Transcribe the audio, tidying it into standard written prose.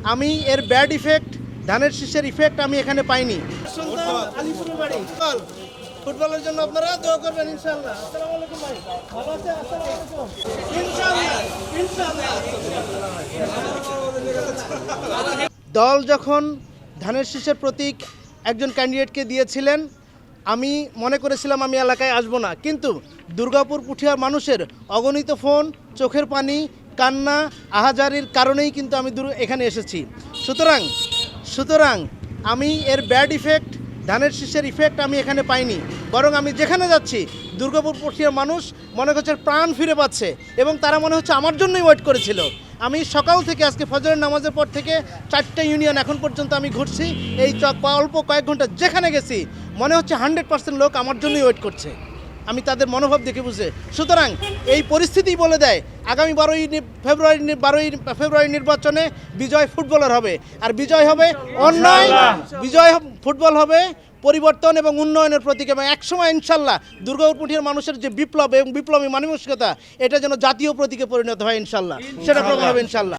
আমি এর bad effect, ধানের শীষের ইফেক্ট আমি এখানে পাইনি। ফুটবলের জন্য আপনারা দোয়া করবেন ইনশাআল্লাহ। আসসালামু আলাইকুম ভাই, ভালো আছেন? আসসালামু আলাইকুম। ইনশাআল্লাহ ইনশাআল্লাহ। দল যখন ধানের শীষের প্রতীক একজন ক্যান্ডিডেটকে দিয়েছিলেন, আমি মনে করেছিলাম আমি এলাকায় আসবো না, কিন্তু দুর্গাপুর পুঠিয়ার মানুষের অগণিত ফোন, চোখের পানি, কান্না, আহাজারির কারণেই কিন্তু আমি এখানে এসেছি। সুতরাং আমি এর ব্যাড ইফেক্ট, ধানের শীষের ইফেক্ট আমি এখানে পাইনি, বরং আমি যেখানে যাচ্ছি দুর্গাপুর পুঠিয়ার মানুষ মনে করছে প্রাণ ফিরে পাচ্ছে এবং তারা মনে হচ্ছে আমার জন্যই ওয়েট করেছিল। আমি সকাল থেকে আজকে ফজরের নামাজের পর থেকে 4টে ইউনিয়ন এখন পর্যন্ত আমি ঘুরছি, এই অল্প কয়েক ঘন্টা যেখানে গেছি মনে হচ্ছে 100% লোক আমার জন্যই ওয়েট করছে। আমি তাদের মনোভাব দেখে বুঝে। সুতরাং এই পরিস্থিতি বলে দেয় আগামী 12ই ফেব্রুয়ারি নির্বাচনে বিজয় ফুটবলার হবে, আর বিজয় হবে অন্যায়, বিজয় ফুটবল হবে পরিবর্তন এবং উন্নয়নের প্রতীক। এবং একসময় ইনশাল্লাহ দুর্গাপুর পুঠিয়ার মানুষের যে বিপ্লব এবং বিপ্লবী মানসিকতা, এটা যেন জাতীয় প্রতীকে পরিণত হয় ইনশাল্লাহ, সেটা প্রমাণ হবে ইনশাল্লাহ।